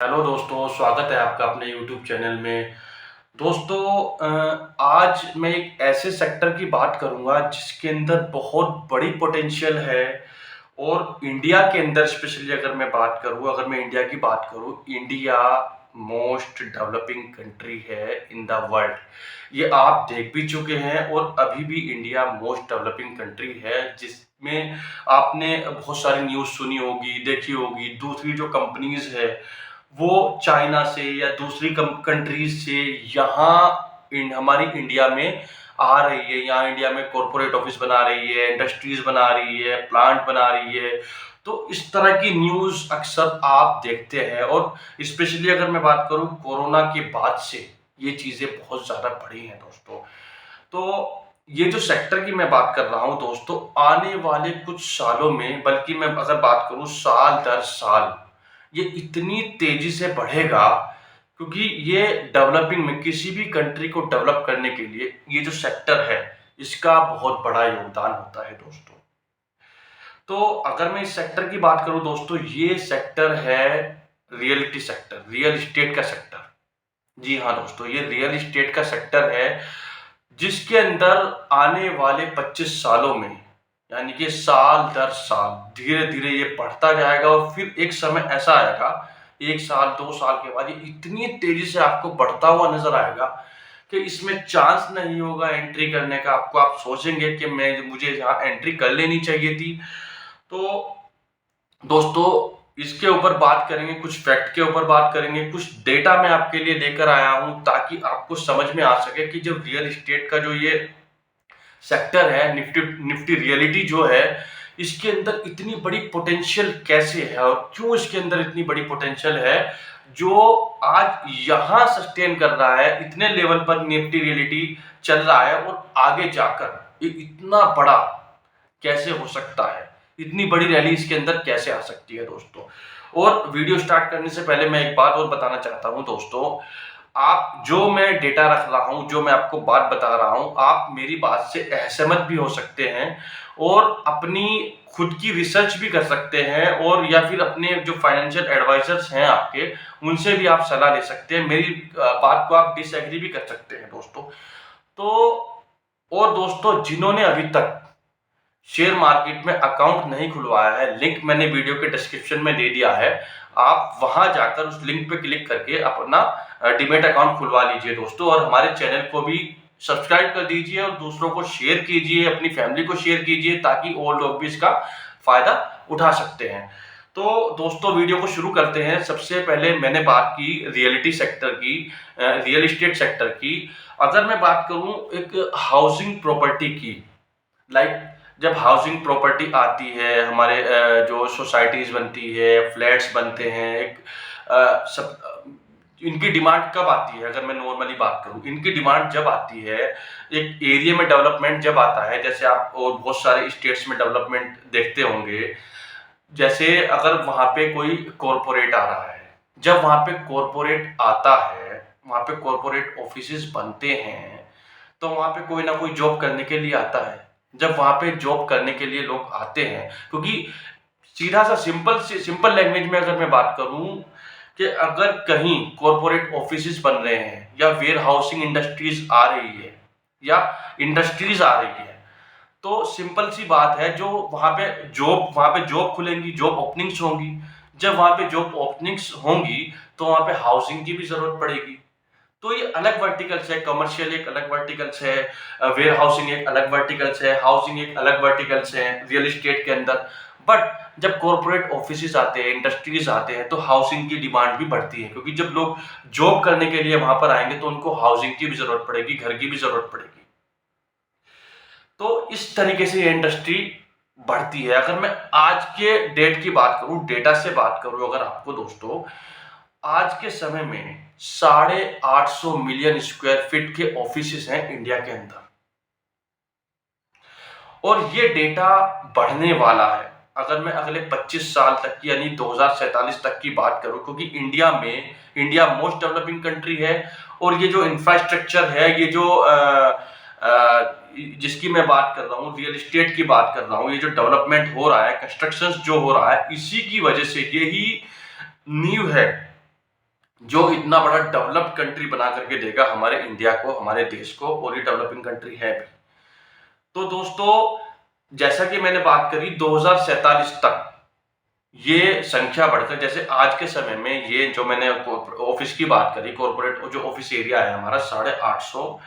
Hello दोस्तों, स्वागत है आपका अपने यूट्यूब चैनल में। दोस्तों आज मैं एक ऐसे सेक्टर की बात करूँगा जिसके अंदर बहुत बड़ी पोटेंशियल है और इंडिया के अंदर स्पेशली अगर मैं बात करूँ, अगर मैं इंडिया की बात करूँ, इंडिया मोस्ट डेवलपिंग कंट्री है इन द वर्ल्ड। ये आप देख भी चुके हैं और अभी भी इंडिया मोस्ट डेवलपिंग कंट्री है जिसमें आपने बहुत सारी न्यूज़ सुनी होगी, देखी होगी। दूसरी जो कंपनीज़ है वो चाइना से या दूसरी कंट्रीज से यहाँ हमारी इंडिया में आ रही है। यहाँ इंडिया में कॉरपोरेट ऑफिस बना रही है, इंडस्ट्रीज बना रही है, प्लांट बना रही है। तो इस तरह की न्यूज़ अक्सर आप देखते हैं और स्पेशली अगर मैं बात करूँ कोरोना के बाद से ये चीज़ें बहुत ज़्यादा बढ़ी हैं दोस्तों। तो ये जो सेक्टर की मैं बात कर रहा हूँ दोस्तों, आने वाले कुछ सालों में, बल्कि मैं अगर बात करूँ साल दर साल, ये इतनी तेजी से बढ़ेगा क्योंकि ये डेवलपिंग में किसी भी कंट्री को डेवलप करने के लिए ये जो सेक्टर है इसका बहुत बड़ा योगदान होता है दोस्तों। तो अगर मैं इस सेक्टर की बात करूं दोस्तों, ये सेक्टर है रियलिटी सेक्टर, रियल एस्टेट का सेक्टर। जी हाँ दोस्तों, ये रियल एस्टेट का सेक्टर है जिसके अंदर आने वाले 25 सालों में, यानी कि साल दर साल धीरे धीरे ये बढ़ता जाएगा और फिर एक समय ऐसा आएगा, 1 साल 2 साल के बाद ये इतनी तेजी से आपको बढ़ता हुआ नजर आएगा कि इसमें चांस नहीं होगा एंट्री करने का। आप सोचेंगे कि मुझे यहाँ एंट्री कर लेनी चाहिए थी। तो दोस्तों इसके ऊपर बात करेंगे, कुछ फैक्ट के ऊपर बात करेंगे, कुछ डेटा मैं आपके लिए लेकर आया हूं ताकि आपको समझ में आ सके कि जो रियल एस्टेट का जो ये सेक्टर है, निफ्टी निफ्टी रियलिटी जो है, इसके अंदर इतनी बड़ी पोटेंशियल कैसे है और क्यों इसके अंदर इतनी बड़ी पोटेंशियल है जो आज यहाँ सस्टेन कर रहा है, इतने लेवल पर निफ्टी रियलिटी चल रहा है और आगे जाकर ये इतना बड़ा कैसे हो सकता है, इतनी बड़ी रैली इसके अंदर कैसे आ सकती है दोस्तों। और वीडियो स्टार्ट करने से पहले मैं एक बात और बताना चाहता हूं दोस्तों, आप जो मैं डेटा रख रहा हूं, जो मैं आपको बात बता रहा हूं, आप मेरी बात से असहमत भी हो सकते हैं और अपनी खुद की रिसर्च भी कर सकते हैं और या फिर अपने जो फाइनेंशियल एडवाइजर्स हैं आपके, उनसे भी आप सलाह ले सकते हैं। मेरी बात को आप डिसएग्री भी कर सकते हैं दोस्तों। तो और दोस्तों जिन्होंने अभी तक शेयर मार्केट में अकाउंट नहीं खुलवाया है, लिंक मैंने वीडियो के डिस्क्रिप्शन में दे दिया है। आप वहां जाकर उस लिंक पे क्लिक करके अपना डीमैट अकाउंट खुलवा लीजिए दोस्तों और हमारे चैनल को भी सब्सक्राइब कर दीजिए और दूसरों को शेयर कीजिए, अपनी फैमिली को शेयर कीजिए ताकि और लोग भी इसका फायदा उठा सकते हैं। तो दोस्तों वीडियो को शुरू करते हैं। सबसे पहले मैंने बात की रियलिटी सेक्टर की, रियल एस्टेट सेक्टर की। अगर मैं बात करूं एक हाउसिंग प्रॉपर्टी की, लाइक जब हाउसिंग प्रॉपर्टी आती है, हमारे जो सोसाइटीज बनती है, फ्लैट्स बनते हैं, एक सब इनकी डिमांड कब आती है? अगर मैं नॉर्मली बात करूं, इनकी डिमांड जब आती है, एक एरिया में डेवलपमेंट जब आता है, जैसे आप और बहुत सारे स्टेट्स में डेवलपमेंट देखते होंगे, जैसे अगर वहां पे कोई कॉरपोरेट आ रहा है, जब वहां पे कॉरपोरेट आता है, वहां पे कॉरपोरेट ऑफिसेस बनते हैं, तो वहां पे कोई ना कोई जॉब करने के लिए आता है। जब वहां पे जॉब करने के लिए लोग आते हैं, क्योंकि सीधा सा सिंपल लैंग्वेज में अगर मैं बात करूं कि अगर कहीं कॉरपोरेट ऑफिसेस बन रहे हैं या वेयर हाउसिंग इंडस्ट्रीज आ रही है या इंडस्ट्रीज आ रही है, तो सिंपल सी बात है, जो वहां पे जॉब खुलेंगी, जॉब ओपनिंग्स होंगी। जब वहां पे जॉब ओपनिंग्स होंगी तो वहां पे हाउसिंग की भी जरूरत पड़ेगी। तो ये अलग वर्टिकल्स है, कमर्शियल एक अलग वर्टिकल्स है, वेयर हाउसिंग एक अलग वर्टिकल्स है, हाउसिंग एक अलग वर्टिकल्स है रियल एस्टेट के अंदर। बट जब कॉर्पोरेट ऑफिसेज आते हैं, इंडस्ट्रीज आते हैं, तो हाउसिंग की डिमांड भी बढ़ती है, क्योंकि जब लोग जॉब करने के लिए वहां पर आएंगे तो उनको हाउसिंग की भी जरूरत पड़ेगी, घर की भी जरूरत पड़ेगी। तो इस तरीके से ये इंडस्ट्री बढ़ती है। अगर मैं आज के डेट की बात करूं, डेटा से बात करूं अगर आपको दोस्तों, आज के समय में 850 मिलियन स्क्वायर फीट के ऑफिसेस हैं इंडिया के अंदर और ये डेटा बढ़ने वाला है। अगर मैं अगले 25 साल तक की, यानी 2047 तक की बात करूं, क्योंकि इंडिया मोस्ट डेवलपिंग कंट्री है और ये जो इंफ्रास्ट्रक्चर है, ये जो जिसकी मैं बात कर रहा हूँ, रियल एस्टेट की बात कर रहा हूँ, ये जो डेवलपमेंट हो रहा है, कंस्ट्रक्शन जो हो रहा है, इसी की वजह से, यही नींव है जो इतना बड़ा डेवलप्ड कंट्री बना करके देगा हमारे इंडिया को, हमारे देश को, और ये डेवलपिंग कंट्री है भी। तो दोस्तों, जैसा कि मैंने बात करी 2047 तक ये संख्या बढ़कर, जैसे आज के समय में ये जो मैंने ऑफिस की बात करी, कॉर्पोरेट जो ऑफिस एरिया है हमारा 850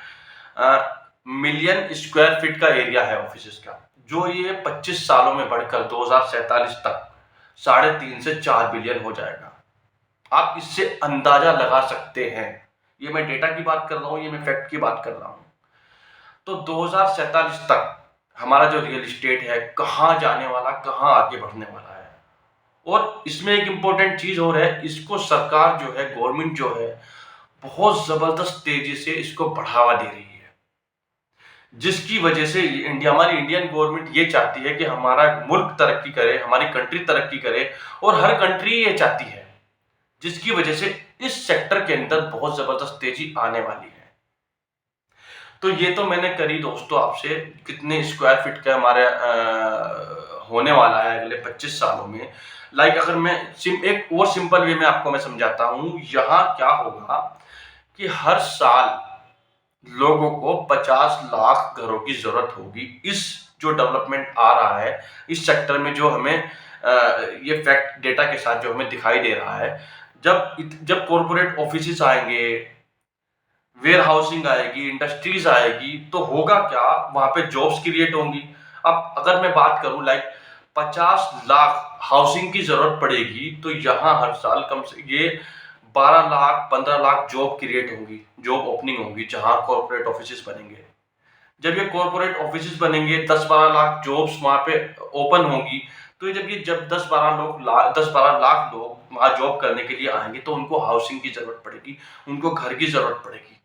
मिलियन स्क्वायर फीट का एरिया है ऑफिस का, जो ये 25 सालों में बढ़कर 2047 तक 3.5 से 4 बिलियन हो जाएगा। आप इससे अंदाजा लगा सकते हैं। ये मैं डेटा की बात कर रहा हूं, ये मैं फैक्ट की बात कर रहा हूं। तो 2047 तक हमारा जो रियल एस्टेट है कहां जाने वाला, कहां आगे बढ़ने वाला है। और इसमें एक इंपॉर्टेंट चीज और है, इसको सरकार जो है, गवर्नमेंट जो है, बहुत जबरदस्त तेजी से इसको बढ़ावा दे रही है, जिसकी वजह से हमारी इंडियन गवर्नमेंट ये चाहती है कि हमारा मुल्क तरक्की करे, हमारी कंट्री तरक्की करे, और हर कंट्री ये चाहती है, जिसकी वजह से इस सेक्टर के अंदर बहुत जबरदस्त तेजी आने वाली है। तो ये तो मैंने करी दोस्तों आपसे कितने स्क्वायर फीट का हमारे होने वाला है अगले 25 सालों में। अगर मैं एक और सिंपल वे में आपको मैं समझाता हूँ, यहाँ क्या होगा कि हर साल लोगों को 50 लाख घरों की जरूरत होगी। इस जो डेवलपमेंट आ रहा है इस सेक्टर में, जो हमें ये फैक्ट डेटा के साथ जो हमें दिखाई दे रहा है, जब कॉर्पोरेट ऑफिसेस आएंगे, वेयर हाउसिंग आएगी, इंडस्ट्रीज आएगी, तो होगा क्या, वहां पे जॉब्स क्रिएट होंगी। अब अगर मैं बात करूं 50 लाख हाउसिंग की जरूरत पड़ेगी, तो यहाँ हर साल कम से ये 12 लाख 15 लाख जॉब क्रिएट होंगी, जॉब ओपनिंग होंगी, जहां कॉर्पोरेट ऑफिसेस बनेंगे। जब ये कॉर्पोरेट ऑफिसेस बनेंगे, 10-12 लाख जॉब्स वहां पे ओपन होंगी। तो जब 10-12 लाख लोग वहां जॉब करने के लिए आएंगे, तो उनको हाउसिंग की जरूरत पड़ेगी, उनको घर की जरूरत पड़ेगी।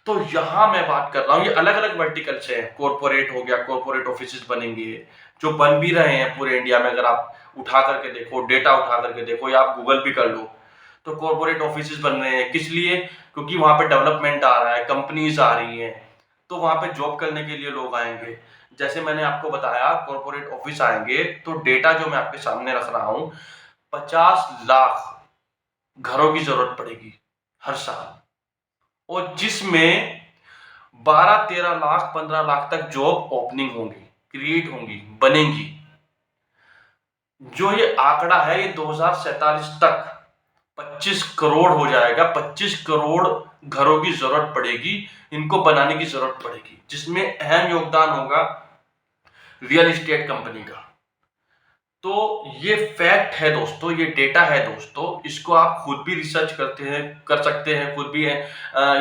तो यहां मैं बात कर रहा हूं, ये अलग अलग वर्टिकल से है। कॉर्पोरेट हो गया, कॉर्पोरेट ऑफिसेस बनेंगे, जो बन भी रहे हैं पूरे इंडिया में। अगर आप उठा करके देखो, डेटा उठा करके देखो, या आप गूगल भी कर लो, तो कॉर्पोरेट ऑफिसेस बन रहे हैं। किस लिए? क्योंकि वहां पे डेवलपमेंट आ रहा है, कंपनीज आ रही हैं, तो वहां पे जॉब करने के लिए लोग आएंगे। जैसे मैंने आपको बताया, कॉर्पोरेट ऑफिस आएंगे, तो डेटा जो मैं आपके सामने रख रहा हूं, 50 लाख घरों की जरूरत पड़ेगी हर साल, और जिसमें 12-13 लाख 15 लाख तक जॉब ओपनिंग होंगी, क्रिएट होंगी, बनेंगी। जो ये आंकड़ा है, ये 2047 तक 25 करोड़ हो जाएगा। 25 करोड़ घरों की जरूरत पड़ेगी, इनको बनाने की जरूरत पड़ेगी, जिसमें अहम योगदान होगा रियल एस्टेट कंपनी का। तो ये फैक्ट है दोस्तों, ये डेटा है दोस्तों, इसको आप खुद भी रिसर्च कर सकते हैं खुद भी है,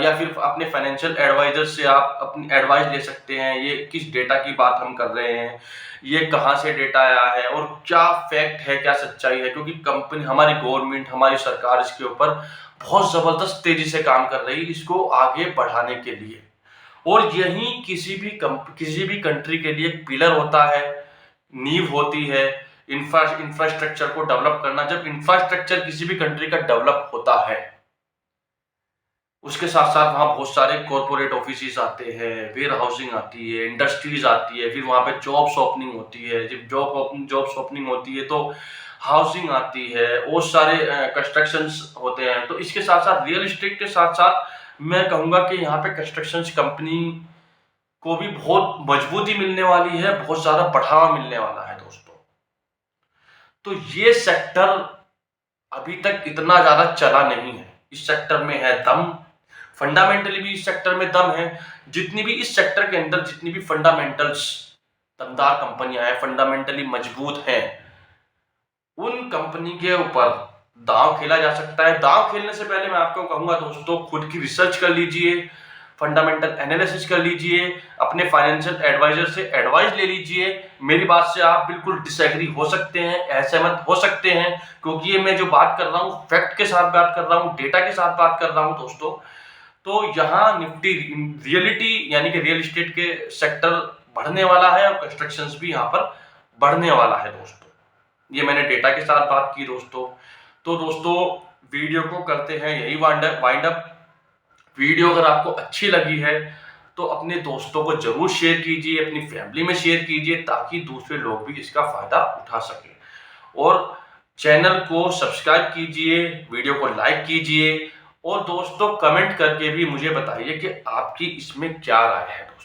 या फिर अपने फाइनेंशियल एडवाइजर से आप अपनी एडवाइस ले सकते हैं। ये किस डेटा की बात हम कर रहे हैं, ये कहाँ से डेटा आया है, और क्या फैक्ट है, क्या सच्चाई है, क्योंकि कंपनी, हमारी गवर्नमेंट, हमारी सरकार इसके ऊपर बहुत जबरदस्त तेजी से काम कर रही है, इसको आगे बढ़ाने के लिए। और यही किसी भी कंट्री के लिए एक पिलर होता है, नींव होती है, इंफ्रास्ट्रक्चर को डेवलप करना। जब इंफ्रास्ट्रक्चर किसी भी कंट्री का डेवलप होता है, उसके साथ साथ वहां बहुत सारे कॉर्पोरेट ऑफिसेस आते हैं, वेयर हाउसिंग आती है, इंडस्ट्रीज आती है, फिर वहां पे जॉब्स ओपनिंग होती है। जब जॉब्स ओपनिंग होती है, तो हाउसिंग आती है, बहुत सारे कंस्ट्रक्शंस होते हैं। तो इसके साथ साथ रियल एस्टेट के साथ साथ मैं कहूंगा कि यहाँ पे कंस्ट्रक्शन कंपनी को भी बहुत मजबूती मिलने वाली है, बहुत ज्यादा बढ़ावा मिलने वाला है दोस्तों। तो ये सेक्टर अभी तक इतना ज्यादा चला नहीं है। इस सेक्टर में है दम, फंडामेंटली भी इस सेक्टर में दम है। जितनी भी इस सेक्टर के अंदर जितनी भी फंडामेंटल्स दमदार कंपनियां हैं, फंडामेंटली मजबूत हैं, उन कंपनी के ऊपर दांव खेला जा सकता है। दांव खेलने से पहले मैं आपको कहूंगा दोस्तों, खुद की रिसर्च कर लीजिए, फंडामेंटल एनालिसिस कर लीजिए, अपने फाइनेंशियल एडवाइजर से एडवाइस ले लीजिए। मेरी बात से आप बिल्कुल डिसएग्री हो सकते हैं, असहमत हो सकते हैं, क्योंकि ये मैं जो बात कर रहा हूँ फैक्ट के साथ बात कर रहा हूँ, डेटा के साथ बात कर रहा हूँ दोस्तों। तो यहाँ निफ्टी रियलिटी यानी कि रियल एस्टेट के सेक्टर बढ़ने वाला है, और कंस्ट्रक्शंस भी यहाँ पर बढ़ने वाला है दोस्तों। ये मैंने डेटा के साथ बात की दोस्तों। तो दोस्तों, वीडियो को करते हैं यही वाइंड अप। वीडियो अगर आपको अच्छी लगी है तो अपने दोस्तों को जरूर शेयर कीजिए, अपनी फैमिली में शेयर कीजिए, ताकि दूसरे लोग भी इसका फायदा उठा सकें। और चैनल को सब्सक्राइब कीजिए, वीडियो को लाइक कीजिए और दोस्तों कमेंट करके भी मुझे बताइए कि आपकी इसमें क्या राय है दोस्तों।